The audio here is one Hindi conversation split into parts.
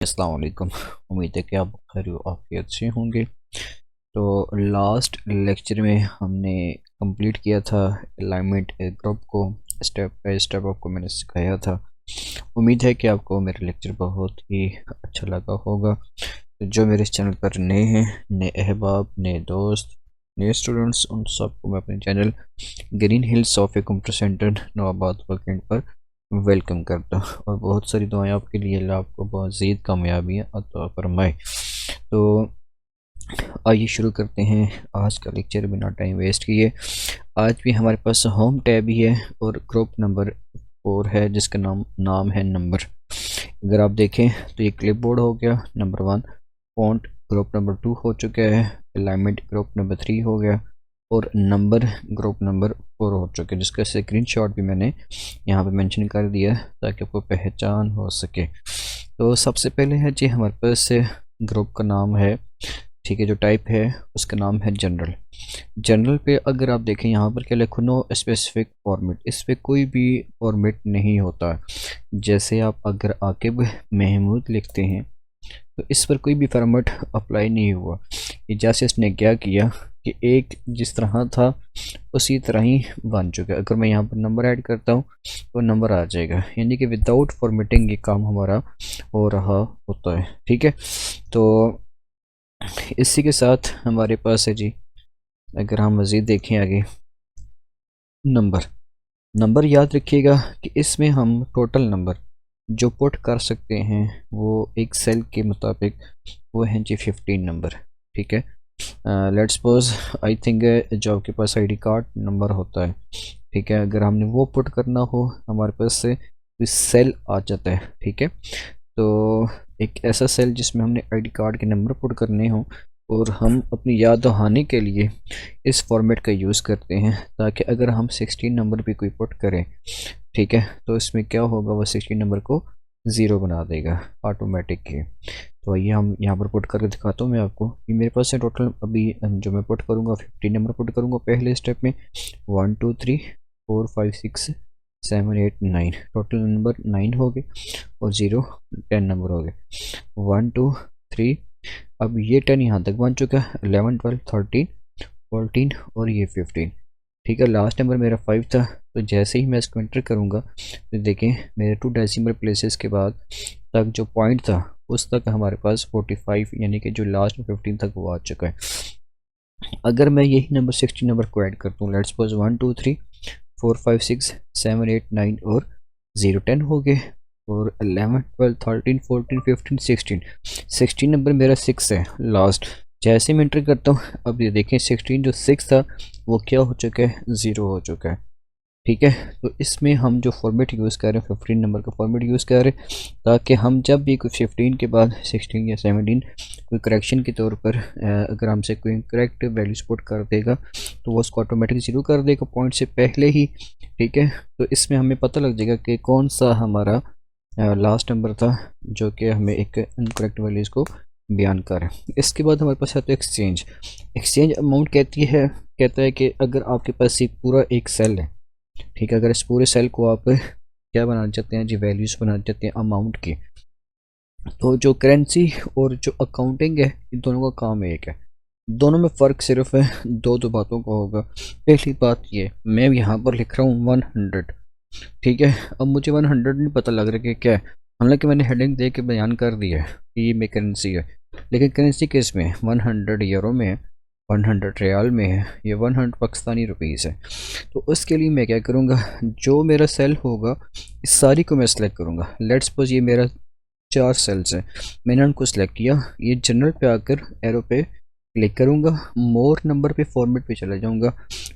अस्सलाम वालेकुम। उम्मीद है कि आप खैर आफियत से होंगे। तो लास्ट लेक्चर में हमने कंप्लीट किया था अलाइनमेंट ग्रुप को, स्टेप बाय स्टेप आपको मैंने सिखाया था। उम्मीद है कि आपको मेरा लेक्चर बहुत ही अच्छा लगा होगा। तो जो मेरे इस चैनल पर नए हैं, नए अहबाब, नए दोस्त, नए स्टूडेंट्स, उन सबको मैं अपने channel green hills software computer centre Nawabad weekend पर वेलकम करता हूँ और बहुत सारी दुआएं आपके लिए, अल्लाह आपको बहुत ज़ीद कामयाबियाँ अता फरमाए। तो आइए शुरू करते हैं आज का लेक्चर बिना टाइम वेस्ट किए। आज भी हमारे पास होम टैब ही है और ग्रुप नंबर 4 है जिसका नाम है नंबर। अगर आप देखें तो ये क्लिपबोर्ड हो गया नंबर 1, फॉन्ट ग्रुप नंबर 2 हो चुका है, अलाइनमेंट ग्रुप नंबर 3 हो गया और नंबर ग्रुप नंबर 4 हो चुका है, जिसका स्क्रीनशॉट भी मैंने यहाँ पे मेंशन कर दिया ताकि आपको पहचान हो सके। तो सबसे पहले है जी हमारे पास ग्रुप का नाम है, ठीक है, जो टाइप है उसका नाम है जनरल। जनरल पे अगर आप देखें यहाँ पर क्या लिखो, नो स्पेसिफिक फॉर्मेट, इस पर कोई भी फॉर्मेट नहीं होता। जैसे आप अगर आकिब महमूद लिखते हैं तो इस पर कोई भी फॉर्मेट अप्लाई नहीं हुआ। ये जैसे इसने क्या किया कि एक जिस तरह था उसी तरह ही बन चुका है। अगर मैं यहाँ पर नंबर ऐड करता हूँ तो नंबर आ जाएगा, यानी कि विदाउट फॉर्मेटिंग ये काम हमारा हो रहा होता है। ठीक है, तो इसी के साथ हमारे पास है जी, अगर हम मज़ीद देखें आगे, नंबर नंबर याद रखिएगा कि इसमें हम टोटल नंबर जो पुट कर सकते हैं वो एक सेल के मुताबिक वो हैं जी 15 नंबर। ठीक है, लेट्स सपोज आई थिंक जो आपके पास आईडी कार्ड नंबर होता है, ठीक है, अगर हमने वो पुट करना हो हमारे पास से तो सेल आ जाता है। ठीक है, तो एक ऐसा सेल जिसमें हमने आईडी कार्ड के नंबर पुट करने हों और हम अपनी याद दहानी के लिए इस फॉर्मेट का यूज़ करते हैं ताकि अगर हम 16 नंबर भी कोई पुट करें, ठीक है, तो इसमें क्या होगा, वो 16 नंबर को ज़ीरो बना देगा ऑटोमेटिक ही। तो आइए हम यहाँ पर पुट करके दिखाता हूँ मैं आपको। ये मेरे पास है टोटल, अभी जो मैं पुट करूँगा 15 नंबर पुट करूँगा पहले स्टेप में। 1 2 3 4 5 6 7 8 9 टोटल नंबर 9 हो गए और 0 10 नंबर हो गए। 1 2 3, अब ये 10 यहाँ तक बन चुका है, 11 12 13 14 और ये 15। ठीक है, लास्ट नंबर मेरा 5 था, तो जैसे ही मैं इसको एंटर करूँगा तो देखें मेरे 2 डेसिमल प्लेसेस के बाद तक जो पॉइंट था उस तक हमारे पास 45, यानी कि जो लास्ट में 15 तक वो आ चुका है। अगर मैं यही नंबर 16 नंबर को ऐड करता हूँ, लेट्स सपोज 1 2 3 4 5 6 7 8 9 और 0 10 हो गए और 11 12 13 14 15 16 नंबर मेरा 6 है लास्ट। जैसे मैं एंटर करता हूँ, अब ये देखें 16 जो 6 था वो क्या हो चुका है, 0 हो चुका है। ठीक है, तो इसमें हम जो फॉर्मेट यूज़ कर रहे हैं 15 नंबर का फॉर्मेट यूज़ कर रहे हैं ताकि हम जब भी कोई 15 के बाद 16 या 17 कोई करेक्शन के तौर पर अगर हमसे कोई करेक्ट वैल्यू स्पोर्ट कर देगा तो वो उसको ऑटोमेटिक ज़ीरो कर देगा पॉइंट से पहले ही। ठीक है, तो इसमें हमें पता लग जाएगा कि कौन सा हमारा लास्ट नंबर था जो कि हमें एक इनकरेक्ट वैल्यूज़ को बयान कर। इसके बाद हमारे पास आता है एक्सचेंज। एक्सचेंज अमाउंट कहता है कि अगर आपके पास एक पूरा एक सेल है, ठीक है, अगर इस पूरे सेल को आप क्या बनाना चाहते हैं जी, वैल्यूज़ बनाना चाहते हैं अमाउंट की, तो जो करेंसी और जो अकाउंटिंग है इन दोनों का काम एक है। दोनों में फ़र्क सिर्फ है दो बातों का होगा। पहली बात ये, मैं यहाँ पर लिख रहा हूँ 100, ठीक है, अब मुझे 100 नहीं पता लग रहा कि क्या है, हालांकि मैंने हेडिंग दे के बयान कर दिया है कि ये में करेंसी है, लेकिन करेंसी किस में है, 100 यूरो में है, 100 रियाल में है, ये 100 पाकिस्तानी रुपीज़ है। तो उसके लिए मैं क्या करूँगा, जो मेरा सेल होगा इस सारी को मैं सेलेक्ट करूँगा। लेट्स सपोज ये मेरा 4 सेल्स हैं, मैंने उनको सेलेक्ट किया, ये जनरल पे आकर एरो पे क्लिक करूँगा, मोर नंबर पे फॉर्मेट पे चला जाऊँगा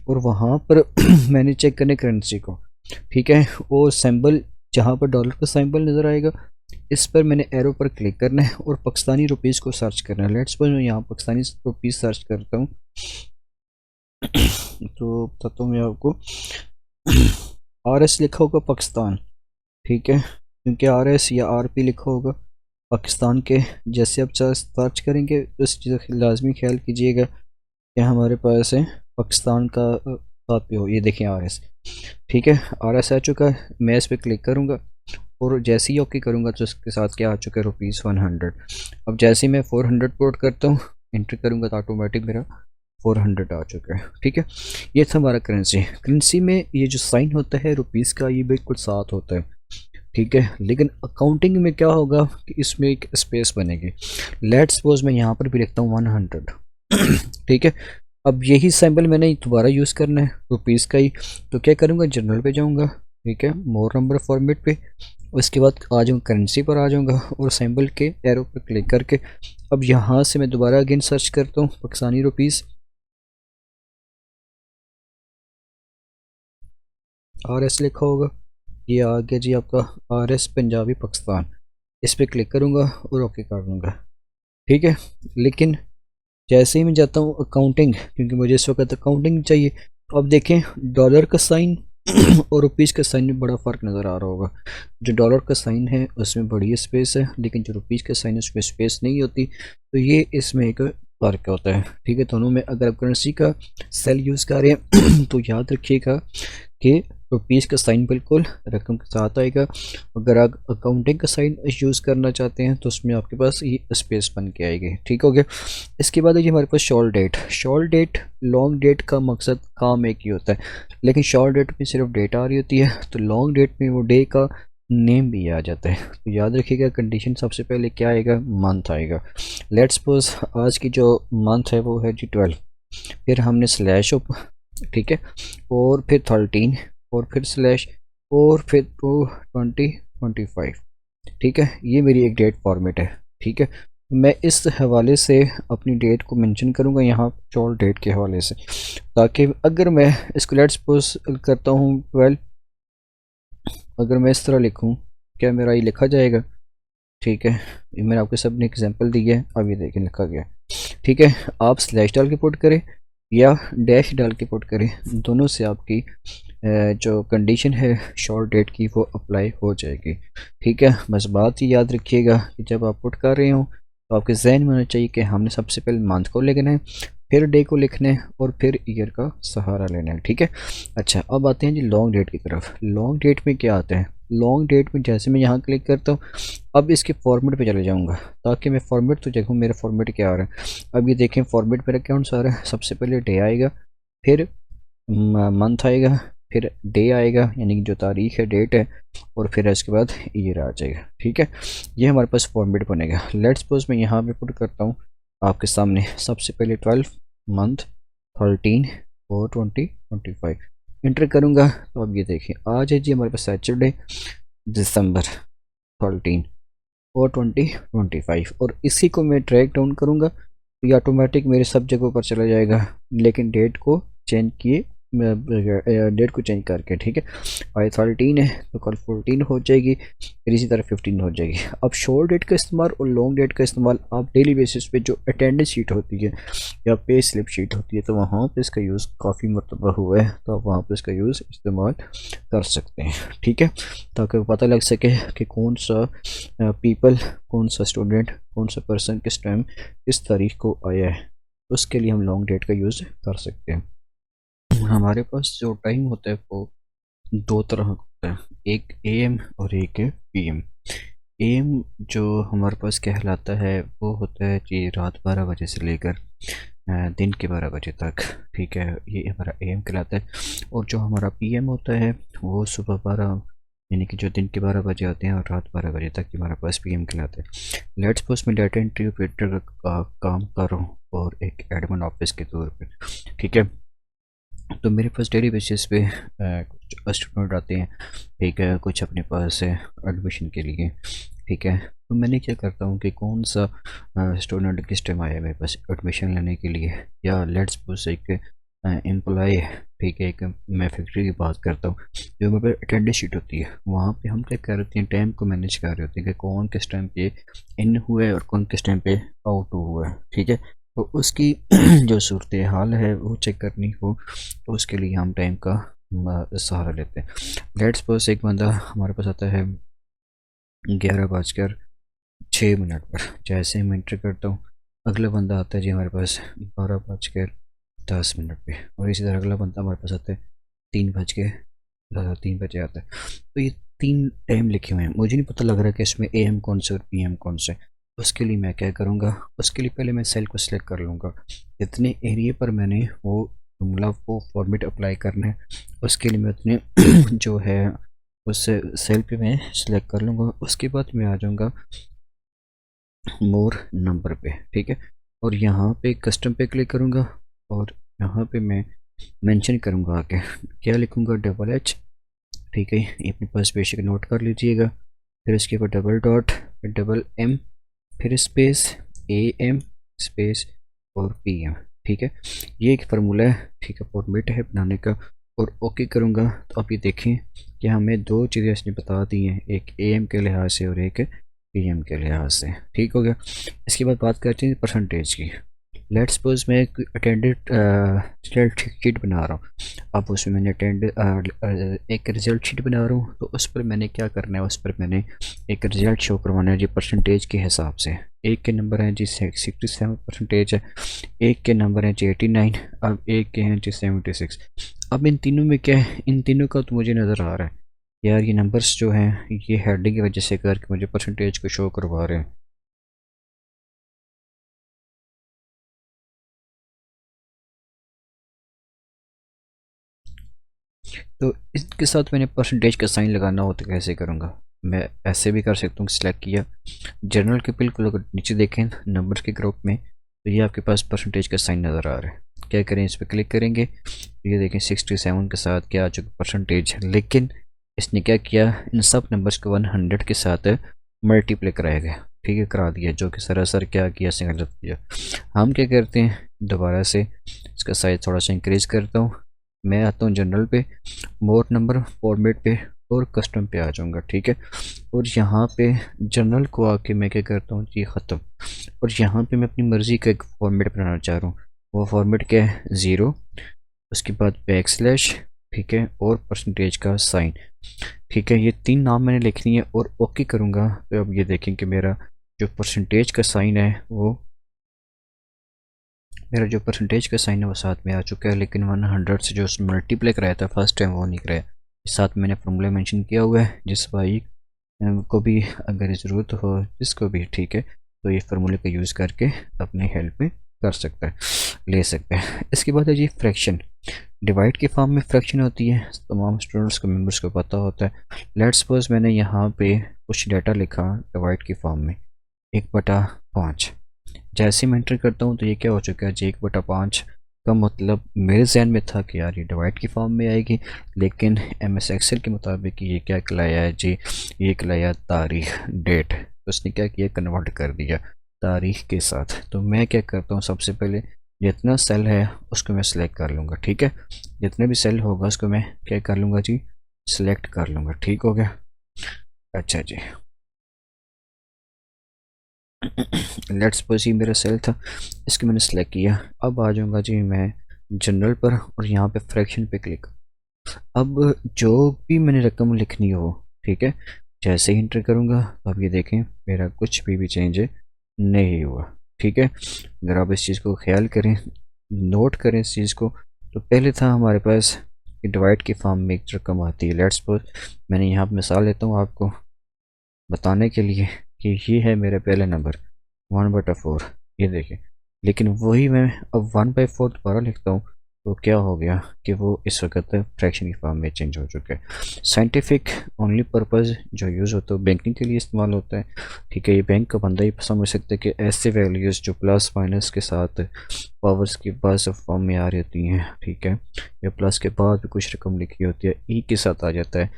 और वहाँ पर मैंने चेक करने करेंसी को, ठीक है, और सिंबल जहाँ पर डॉलर का सिंबल नज़र आएगा इस पर मैंने एरो पर क्लिक करना है और पाकिस्तानी रुपीज़ को सर्च करना है। लेट्स सपोज मैं यहाँ पाकिस्तानी रुपीज़ सर्च करता हूँ तो बताता हूँ मैं आपको, RS लिखा होगा पाकिस्तान, ठीक है, क्योंकि RS या RP लिखा होगा पाकिस्तान के। जैसे आप सर्च करेंगे उस चीज़ का लाजमी ख्याल कीजिएगा कि हमारे पास है पाकिस्तान का साथ पे हो। ये देखें RS, ठीक है, RS आ चुका है, मैं इस पर क्लिक करूँगा और जैसे ही ओके करूँगा तो इसके साथ क्या आ चुका है, ₹100। अब जैसे ही मैं 400 पुट करता हूँ, एंटर करूँगा तो ऑटोमेटिक मेरा 400 आ चुका है। ठीक है, ये था हमारा करेंसी। करेंसी में ये जो साइन होता है रुपीज़ का, ये बिल्कुल साथ होता है। ठीक है, लेकिन अकाउंटिंग में क्या होगा कि इसमें एक स्पेस बनेगी। लेट्स सपोज मैं यहाँ पर भी लिखता हूँ 100। ठीक है, अब यही सैम्पल मैंने दोबारा यूज़ करना है रुपीज़ का ही, तो क्या करूँगा, जनरल पे जाऊँगा। ठीक है, मोर नंबर फॉर्मेट पे, उसके बाद आ जाऊँगा करेंसी पर, आ जाऊँगा और सैम्पल के एरो पर क्लिक करके अब यहाँ से मैं दोबारा अगेन सर्च करता हूँ पाकिस्तानी रुपीज़। RS लिखा होगा, ये आ गया जी आपका RS पंजाबी पाकिस्तान। इस पर क्लिक करूँगा और ओके कर दूँगा। ठीक है, लेकिन जैसे ही मैं जाता हूँ अकाउंटिंग, क्योंकि मुझे इस वक्त अकाउंटिंग चाहिए, तो अब देखें डॉलर का साइन और रुपीज़ का साइन में बड़ा फ़र्क नज़र आ रहा होगा। जो डॉलर का साइन है उसमें बड़ी स्पेस है, लेकिन जो रुपीज़ का साइन है उसमें स्पेस नहीं होती। तो ये इसमें एक फ़र्क होता है। ठीक है, दोनों में अगर आप करेंसी का सेल यूज़ कर रहे हैं तो याद रखिएगा कि रुपीज़ का साइन बिल्कुल रकम के साथ आएगा। अगर आप अकाउंटिंग का साइन यूज़ करना चाहते हैं तो उसमें आपके पास ये स्पेस बन के आएगी। ठीक हो गया। इसके बाद है जी हमारे पास short date. Short date long date का मकसद काम एक ही होता है, लेकिन शॉर्ट डेट में सिर्फ डेट आ रही होती है, तो लॉन्ग डेट में वो डे का नेम भी आ जाता है। तो याद रखिएगा कंडीशन सबसे पहले क्या आएगा, मंथ आएगा। लेट्स सपोज आज की जो मंथ है वो है जी 12, फिर हमने स्लैश अप, ठीक है, और फिर 13, और फिर स्लैश, और फिर 2025। ठीक है, ये मेरी एक डेट फॉर्मेट है। ठीक है, मैं इस हवाले से अपनी डेट को मेंशन करूंगा यहाँ शॉर्ट डेट के हवाले से, ताकि अगर मैं इसको लेट्स सपोज करता हूँ 12, अगर मैं इस तरह लिखूँ क्या मेरा ये लिखा जाएगा। ठीक है, ये मैंने आपके सब ने एग्जांपल दी है, अब ये देखें लिखा गया। ठीक है, आप स्लैश डाल के पुट करें या डैश डाल के पुट करें, दोनों से आपकी जो कंडीशन है शॉर्ट डेट की वो अप्लाई हो जाएगी। ठीक है, बस बात ही याद रखिएगा कि जब आप पुट कर रहे हो तो आपके जहन में होना चाहिए कि हमने सबसे पहले मंथ को लिखना है, फिर डे को लिखना है, और फिर ईयर का सहारा लेना है। ठीक है, अच्छा अब आते हैं जी लॉन्ग डेट की तरफ। लॉन्ग डेट में क्या आता है, लॉन्ग डेट में जैसे मैं यहाँ क्लिक करता हूँ, अब इसके फॉर्मेट पे चले जाऊँगा ताकि मैं फॉर्मेट तो देखूँ मेरा फॉर्मेट क्या आ रहा है। अब ये देखें फॉर्मेट मेरा कौन सा आ रहा है, सबसे पहले डे आएगा, फिर मंथ आएगा, फिर डे आएगा यानी कि जो तारीख है डेट है, और फिर इसके बाद ईयर आ जाएगा। ठीक है, ये हमारे पास फॉर्मेट बनेगा। लेट्स सपोज मैं यहाँ पे पुट करता हूँ आपके सामने, सबसे पहले 12, मंथ 13 और 2025 इंटर करूँगा, तो अब ये देखिए आज है जी हमारे पास सैटरडे, दिसंबर 13 और 2025, और इसी को मैं ट्रैक डाउन करूँगा तो ये ऑटोमेटिक मेरे सब जगहों पर चला जाएगा, लेकिन डेट को चेंज किए, डेट को चेंज करके। ठीक है, आज 13 है तो कल 14 हो जाएगी, फिर इसी तरह 15 हो जाएगी। अब शॉर्ट डेट का इस्तेमाल और लॉन्ग डेट का इस्तेमाल आप डेली बेसिस पे जो अटेंडेंस शीट होती है या पे स्लिप शीट होती है, तो वहाँ पे इसका यूज़ काफ़ी मरतबा हुआ है, तो आप वहाँ पे इसका यूज़ इस्तेमाल कर सकते हैं। ठीक है, ताकि पता लग सके कि कौन सा पीपल, कौन सा स्टूडेंट, कौन सा पर्सन किस टाइम किस तारीख को आया है, उसके लिए हम लॉन्ग डेट का यूज़ कर सकते हैं। हमारे पास जो टाइम होता है वो दो तरह का होता है, एक AM और एक है PM। AM जो हमारे पास कहलाता है वो होता है कि रात 12 बजे से लेकर दिन के 12 बजे तक। ठीक है, ये हमारा AM कहलाता है। और जो हमारा PM होता है वो सुबह 12 यानी कि जो दिन के 12 बजे आते हैं और रात 12 बजे तक हमारे पास PM कहलाता है। लेट्स सपोज मैं डाटा एंट्री ऑपरेटर का काम कर रहा हूँ और एक एडमिन ऑफिस के तौर पर। ठीक है, तो मेरे पास डेली बेसिस पे कुछ स्टूडेंट आते हैं। ठीक है, कुछ अपने पास है एडमिशन के लिए। ठीक है, तो मैंने क्या करता हूँ कि कौन सा स्टूडेंट किस टाइम आया मेरे पास एडमिशन लेने के लिए, या लेट्स सपोज एक एम्प्लॉय है। ठीक है, एक मैं फैक्ट्री की बात करता हूँ, जो मेरे पास अटेंडेंस शीट होती है वहाँ पे हम क्या कर रहे हैं, टाइम को मैनेज कर रहे होते हैं कि कौन किस टाइम पे इन हुआ है और कौन किस टाइम पे आउट हुआ है। ठीक है, तो उसकी जो सूरत हाल है वो चेक करनी हो तो उसके लिए हम टाइम का सहारा लेते हैं। लेट्स सपोज एक बंदा हमारे पास आता है 11:06 पर, जैसे मैं एंटर करता हूँ अगला बंदा आता है जी हमारे पास 12:10 पे, और इसी तरह अगला बंदा हमारे पास आता है 3 बजे आता है। तो ये तीन टाइम लिखे हुए हैं, मुझे नहीं पता लग रहा कि इसमें AM कौन से और PM कौन से। उसके लिए मैं क्या करूँगा, उसके लिए पहले मैं सेल को सिलेक्ट कर लूँगा, जितने एरिया पर मैंने वो मतलब वो फॉर्मेट अप्लाई करना है उसके लिए मैं उतने जो है उस सेल पे मैं सिलेक्ट कर लूँगा। उसके बाद मैं आ जाऊँगा मोर नंबर पे, ठीक है, और यहाँ पे कस्टम पे क्लिक करूँगा और यहाँ पे मैं मेंशन करूँगा आगे क्या लिखूँगा, H, ठीक है, ये अपने पास बेशक नोट कर लीजिएगा। फिर इसके ऊपर डबल डॉट, फिर M, फिर स्पेस AM स्पेस और PM, ठीक है, ये एक फार्मूला है, ठीक है, फॉर्मेट है बनाने का। और ओके करूँगा तो आप ये देखें कि हमें दो चीज़ें इसने बता दी हैं, एक AM के लिहाज से और एक PM के लिहाज से, ठीक हो गया। इसके बाद बात करते हैं परसेंटेज की। लेट्स सपोज मैं एक अटेंडेड रिजल्ट शीट बना रहा हूँ। अब उसमें मैंने एक रिजल्ट शीट बना रहा हूँ, तो उस पर मैंने क्या करना है, उस पर मैंने एक रिजल्ट शो करवाना है जी परसेंटेज के हिसाब से। एक के नंबर हैं जी 67% है, एक के नंबर हैं जी 89, अब एक के हैं जी 76। अब इन तीनों में क्या है, इन तीनों का तो मुझे नज़र आ रहा है यार ये नंबर्स जो हैं ये हेडिंग की वजह से करके मुझे परसेंटेज को शो करवा रहे हैं। तो इसके साथ मैंने परसेंटेज का साइन लगाना हो तो कैसे करूँगा, मैं ऐसे भी कर सकता हूँ, सिलेक्ट किया जनरल के बिल्कुल, अगर नीचे देखें नंबर के ग्रुप में तो ये आपके पास परसेंटेज का साइन नज़र आ रहा है। क्या करें, इस पर क्लिक करेंगे तो ये देखें 67 के साथ क्या आ चुका परसेंटेज, लेकिन इसने क्या किया, इन सब नंबर्स को 100 के साथ मल्टीप्लाई कराया गया, ठीक है, करा दिया, जो कि सरासर क्या किया, से गलत किया। हम क्या करते हैं, दोबारा से इसका साइज थोड़ा सा इंक्रीज़ करता हूँ, मैं आता हूँ जनरल पे, मोर नंबर फॉर्मेट पे और कस्टम पे आ जाऊँगा, ठीक है। और यहाँ पे जनरल को आके मैं क्या करता हूँ जी ख़त्म, और यहाँ पे मैं अपनी मर्ज़ी का एक फॉर्मेट बनाना चाह रहा हूँ। वो फॉर्मेट क्या है, ज़ीरो, उसके बाद बैकस्लैश, ठीक है, और परसेंटेज का साइन, ठीक है, ये तीन नाम मैंने लिख लिए और ओके करूँगा। तो अब ये देखें कि मेरा जो परसेंटेज का साइन है वो साथ में आ चुका है, लेकिन 100 से जो मल्टीप्लाई कराया था फर्स्ट टाइम वो नहीं कराया। साथ मैंने फॉर्मूला मेंशन किया हुआ है, जिस भाई को भी अगर ज़रूरत हो, जिसको भी, ठीक है, तो ये फार्मूले का यूज़ करके अपनी हेल्प में कर सकता है, ले सकते हैं। इसके बाद है जी फ्रैक्शन, डिवाइड के फॉर्म में फ्रैक्शन होती है, तमाम स्टूडेंट्स को, मेंबर्स को पता होता है। लेट्स सपोज मैंने यहाँ पे कुछ डाटा लिखा डिवाइड के फॉर्म में 1/5, जैसे मैं एंटर करता हूँ तो ये क्या हो चुका है जी 1/5 का मतलब मेरे जहन में था कि यार ये डिवाइड की फॉर्म में आएगी, लेकिन MS एक्सेल के मुताबिक ये क्या कहलाया है जी, ये कहलाया तारीख, डेट, तो उसने क्या किया, कन्वर्ट कर दिया तारीख के साथ। तो मैं क्या करता हूँ, सबसे पहले जितना सेल है उसको मैं सिलेक्ट कर लूँगा, ठीक है, जितने भी सेल होगा उसको मैं क्या कर लूँगा जी, सिलेक्ट कर लूँगा, ठीक हो गया। अच्छा जी, लेट्स सपोज ये मेरा सेल था, इसको मैंने सेलेक्ट किया। अब आ जाऊँगा जी मैं जनरल पर और यहाँ पे फ्रैक्शन पे क्लिक। अब जो भी मैंने रकम लिखनी हो, ठीक है, जैसे ही इंटर करूँगा तो अब ये देखें मेरा कुछ भी चेंज नहीं हुआ, ठीक है। अगर आप इस चीज़ को ख्याल करें, नोट करें इस चीज़ को, तो पहले था हमारे पास डिवाइड की फॉर्म में एक रकम आती है। लेट्स सपोज मैंने यहाँ पर मिसाल लेता हूँ आपको बताने के लिए कि ये है मेरा पहला नंबर 1/4, ये देखिए, लेकिन वही मैं अब 1/4 दोबारा लिखता हूँ तो क्या हो गया कि वो इस वक्त फ्रैक्शन की फॉर्म में चेंज हो चुका है। साइंटिफिक ओनली पर्पस जो यूज़ होता है बैंकिंग के लिए इस्तेमाल होता है, ठीक है, ये बैंक का बंदा ही समझ सकता है कि ऐसे वैल्यूज़ जो प्लस माइनस के साथ पावर्स की पास फॉर्म में आ रही होती हैं, ठीक है, या प्लस के बाद भी कुछ रकम लिखी होती है ई के साथ आ जाता है,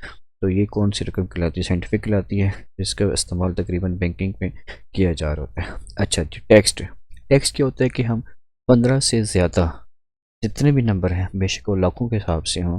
तो ये कौन सी रकम कहलाती है, साइंटिफिक कहलाती है, जिसका इस्तेमाल तकरीबन बैंकिंग में किया जा रहा होता है। अच्छा जी, टेक्स्ट, टेक्स्ट क्या होता है कि हम 15 से ज़्यादा जितने भी नंबर हैं, बेशक वो लाखों के हिसाब से हों,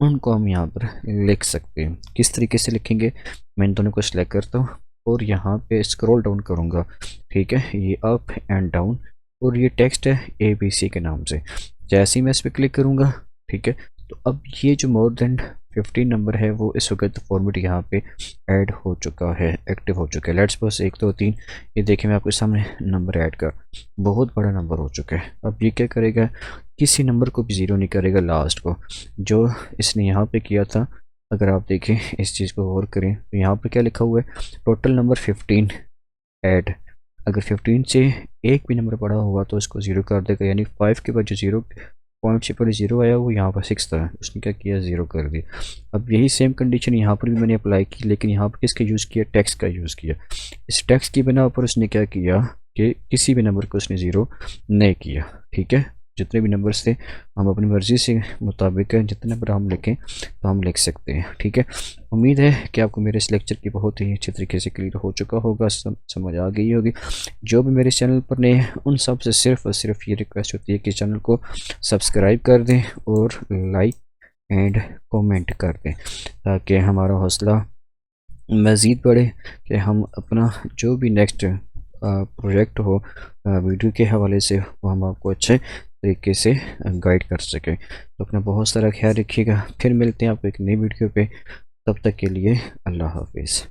उनको हम यहाँ पर लिख सकते हैं। किस तरीके से लिखेंगे, मैं इन दोनों को सिलेक्ट करता हूँ और यहाँ पे स्क्रॉल डाउन करूँगा, ठीक है, ये अप एंड डाउन, और ये टेक्स्ट है ABC के नाम से। जैसे ही मैं इस पर क्लिक करूँगा, ठीक है, तो अब ये जो मोर देन 15 नंबर है वो इस वक्त फॉर्मेट यहाँ पे ऐड हो चुका है, एक्टिव हो चुका है। लेट्स सपोज 1 2 3, ये देखिए मैं आपके सामने नंबर ऐड कर, बहुत बड़ा नंबर हो चुका है। अब ये क्या करेगा, किसी नंबर को भी ज़ीरो नहीं करेगा लास्ट को, जो इसने यहाँ पे किया था अगर आप देखें इस चीज़ को गौर करें तो यहाँ पर क्या लिखा हुआ है, टोटल नंबर 15 ऐड। अगर 15 से एक भी नंबर बड़ा हुआ तो इसको ज़ीरो कर देगा, यानी 5 के बाद जो ज़ीरो पॉइंट से पहले ज़ीरो आया वो यहाँ पर 6 था, उसने क्या किया, ज़ीरो कर दिया। अब यही सेम कंडीशन यहाँ पर भी मैंने अप्लाई की, लेकिन यहाँ पर किसका यूज़ किया, टैक्स का यूज़ किया। इस टैक्स की बिना पर उसने क्या किया कि किसी भी नंबर को उसने ज़ीरो नहीं किया। ठीक है, जितने भी नंबर्स थे हम अपनी मर्ज़ी से मुताबिक जितने नंबर हम लिखें तो हम लिख सकते हैं। ठीक है, उम्मीद है कि आपको मेरे इस लेक्चर की बहुत ही अच्छी तरीके से क्लियर हो चुका होगा, समझ आ गई होगी। जो भी मेरे चैनल पर नए हैं उन सब से सिर्फ और सिर्फ ये रिक्वेस्ट होती है कि चैनल को सब्सक्राइब कर दें और लाइक एंड कमेंट कर दें, ताकि हमारा हौसला मज़ीद बढ़े कि हम अपना जो भी नेक्स्ट प्रोजेक्ट हो वीडियो के हवाले से वो हम आपको अच्छे तरीके से गाइड कर सकें। तो अपना बहुत सारा ख्याल रखिएगा, फिर मिलते हैं आपको एक नई वीडियो पे, तब तक के लिए अल्लाह हाफिज़।